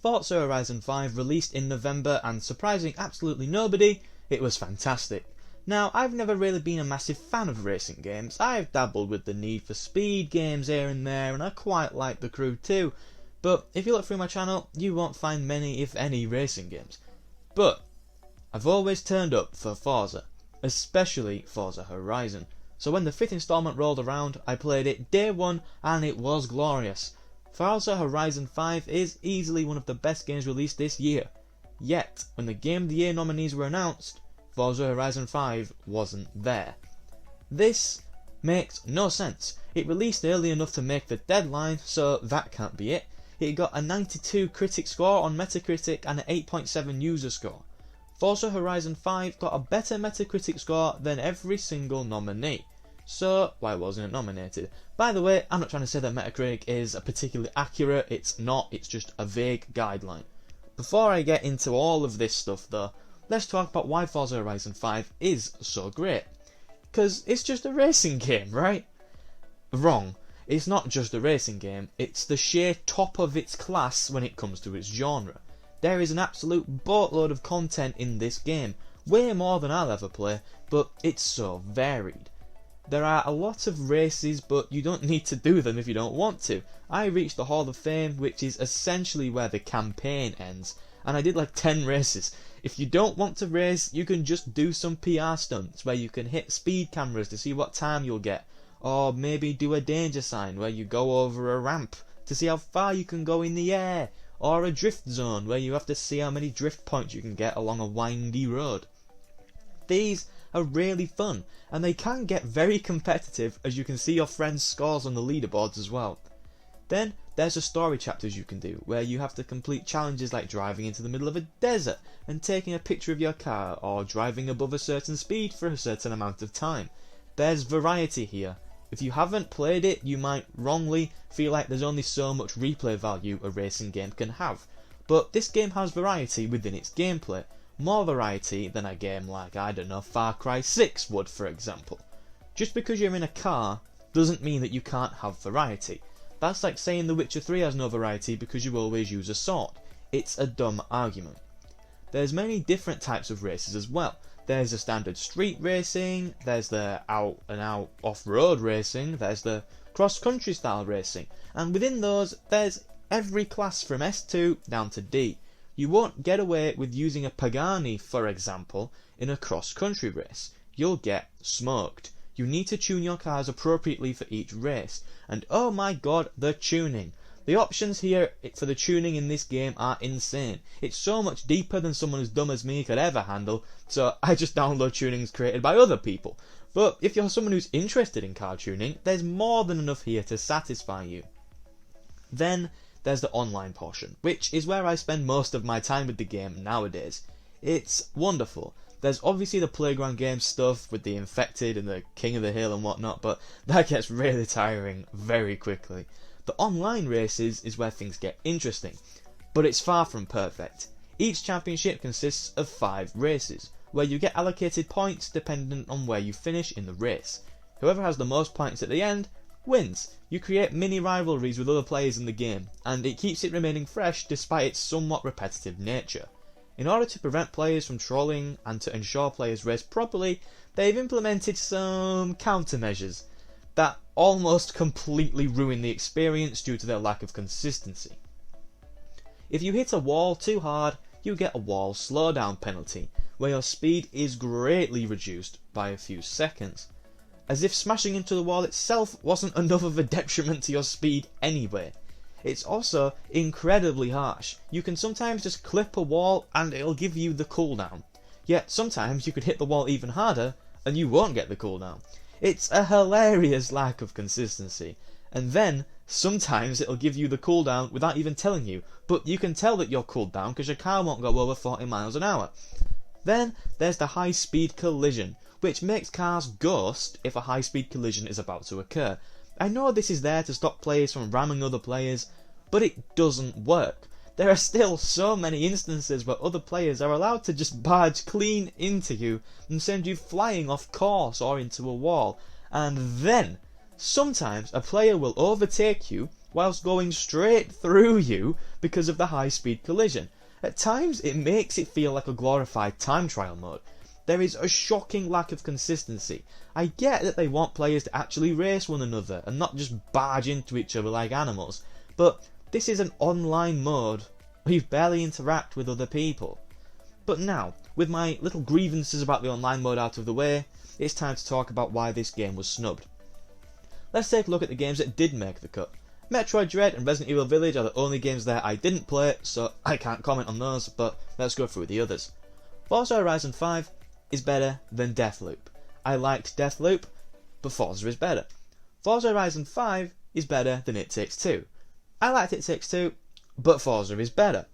Forza Horizon 5 released in November, and surprising absolutely nobody, it was fantastic. Now, I've never really been a massive fan of racing games. I've dabbled with the Need for Speed games here and there, and I quite like The Crew too. But if you look through my channel, you won't find many, if any, racing games. But I've always turned up for Forza, especially Forza Horizon. So when the 5th installment rolled around, I played it day one, and it was glorious. Forza Horizon 5 is easily one of the best games released this year. Yet, when the Game of the Year nominees were announced, Forza Horizon 5 wasn't there. This makes no sense. It released early enough to make the deadline, so that can't be it. It got a 92 critic score on Metacritic and an 8.7 user score. Forza Horizon 5 got a better Metacritic score than every single nominee. So, why wasn't it nominated? By the way, I'm not trying to say that Metacritic is particularly accurate, it's not, it's just a vague guideline. Before I get into all of this stuff though, let's talk about why Forza Horizon 5 is so great. Because it's just a racing game, right? Wrong. It's not just a racing game, it's the sheer top of its class when it comes to its genre. There is an absolute boatload of content in this game, way more than I'll ever play, but it's so varied. There are a lot of races, but you don't need to do them if you don't want to. I reached the Hall of Fame, which is essentially where the campaign ends, and I did like 10 races. If you don't want to race, you can just do some PR stunts where you can hit speed cameras to see what time you'll get, or maybe do a danger sign where you go over a ramp to see how far you can go in the air, or a drift zone where you have to see how many drift points you can get along a windy road. These are really fun, and they can get very competitive, as you can see your friends' scores on the leaderboards as well. Then there's the story chapters you can do, where you have to complete challenges like driving into the middle of a desert and taking a picture of your car, or driving above a certain speed for a certain amount of time. There's variety here. If you haven't played it, you might wrongly feel like there's only so much replay value a racing game can have. But this game has variety within its gameplay. More variety than a game like, I don't know, Far Cry 6 would, for example. Just because you're in a car doesn't mean that you can't have variety. That's like saying The Witcher 3 has no variety because you always use a sword. It's a dumb argument. There's many different types of races as well. There's the standard street racing, there's the out and out off-road racing, there's the cross-country style racing, and within those there's every class from S2 down to D. You won't get away with using a Pagani, for example, in a cross-country race. You'll get smoked. You need to tune your cars appropriately for each race. And oh my god, the tuning. The options here for the tuning in this game are insane. It's so much deeper than someone as dumb as me could ever handle, so I just download tunings created by other people. But if you're someone who's interested in car tuning, there's more than enough here to satisfy you. Then there's the online portion, which is where I spend most of my time with the game nowadays. It's wonderful. There's obviously the playground game stuff with the infected and the king of the hill and whatnot, but that gets really tiring very quickly. The online races is where things get interesting, but it's far from perfect. Each championship consists of 5 races, where you get allocated points dependent on where you finish in the race. Whoever has the most points at the end wins. You create mini rivalries with other players in the game, and it keeps it remaining fresh despite its somewhat repetitive nature. In order to prevent players from trolling and to ensure players race properly, they've implemented some countermeasures that almost completely ruin the experience due to their lack of consistency. If you hit a wall too hard, you get a wall slowdown penalty, where your speed is greatly reduced by a few seconds. As if smashing into the wall itself wasn't enough of a detriment to your speed anyway. It's also incredibly harsh. You can sometimes just clip a wall and it'll give you the cooldown. Yet sometimes you could hit the wall even harder and you won't get the cooldown. It's a hilarious lack of consistency. And then sometimes it'll give you the cooldown without even telling you, but you can tell that you're cooled down because your car won't go over 40 miles an hour. Then there's the high speed collision, which makes cars ghost if a high speed collision is about to occur. I know this is there to stop players from ramming other players, but it doesn't work. There are still so many instances where other players are allowed to just barge clean into you and send you flying off course or into a wall, and then sometimes a player will overtake you whilst going straight through you because of the high speed collision. At times it makes it feel like a glorified time trial mode. There is a shocking lack of consistency. I get that they want players to actually race one another and not just barge into each other like animals, but this is an online mode where you barely interact with other people. But now, with my little grievances about the online mode out of the way, it's time to talk about why this game was snubbed. Let's take a look at the games that did make the cut. Metroid Dread and Resident Evil Village are the only games there I didn't play, so I can't comment on those, but let's go through the others. Forza Horizon 5 is better than Deathloop. I liked Deathloop, but Forza is better. Forza Horizon 5 is better than It Takes Two. I liked It Takes Two, but Forza is better.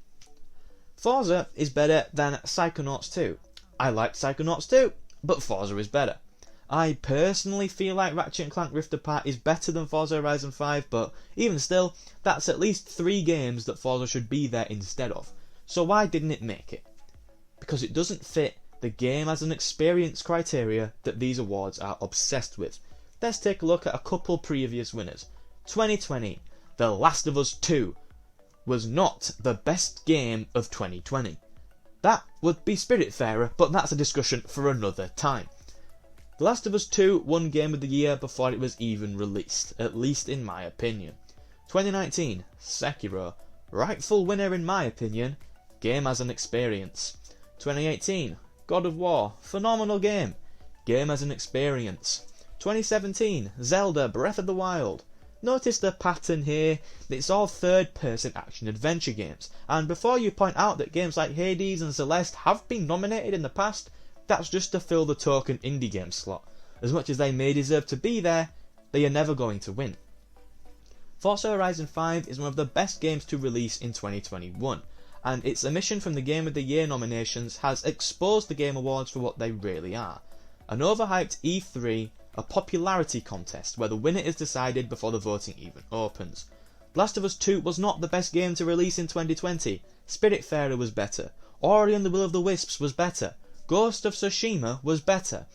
Forza is better than Psychonauts 2. I liked Psychonauts 2, but Forza is better. I personally feel like Ratchet & Clank Rift Apart is better than Forza Horizon 5, but even still, that's at least 3 games that Forza should be there instead of. So why didn't it make it? Because it doesn't fit the game as an experience criteria that these awards are obsessed with. Let's take a look at a couple previous winners. 2020, The Last of Us 2 was not the best game of 2020. That would be Spiritfarer, but that's a discussion for another time. The Last of Us 2 won Game of the Year before it was even released, at least in my opinion. 2019, Sekiro, rightful winner in my opinion, game as an experience. 2018, God of War, phenomenal game as an experience. 2017, Zelda Breath of the Wild. Notice the pattern here, it's all third-person action-adventure games, and before you point out that games like Hades and Celeste have been nominated in the past, that's just to fill the token indie game slot. As much as they may deserve to be there, they are never going to win. Forza Horizon 5 is one of the best games to release in 2021, and its omission from the Game of the Year nominations has exposed the Game Awards for what they really are. An overhyped E3, a popularity contest where the winner is decided before the voting even opens. Last of Us 2 was not the best game to release in 2020. Spiritfarer was better. Ori and the Will of the Wisps was better. Ghost of Tsushima was better.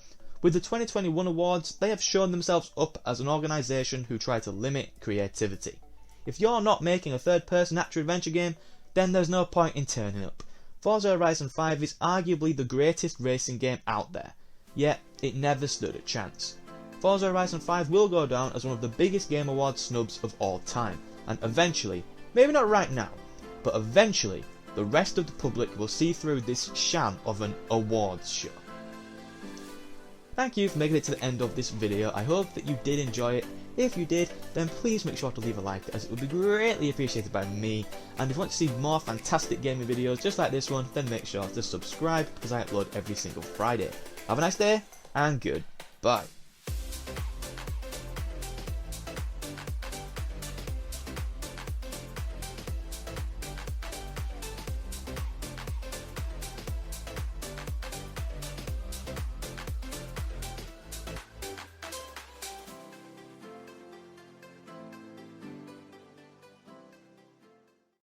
With the 2021 awards, they have shown themselves up as an organisation who try to limit creativity. If you're not making a third-person action-adventure game, then there's no point in turning up. Forza Horizon 5 is arguably the greatest racing game out there, yet it never stood a chance. Forza Horizon 5 will go down as one of the biggest Game Awards snubs of all time, and eventually, maybe not right now, but eventually, the rest of the public will see through this sham of an awards show. Thank you for making it to the end of this video. I hope that you did enjoy it. If you did, then please make sure to leave a like, as it would be greatly appreciated by me. And if you want to see more fantastic gaming videos just like this one, then make sure to subscribe, because I upload every single Friday. Have a nice day, and goodbye.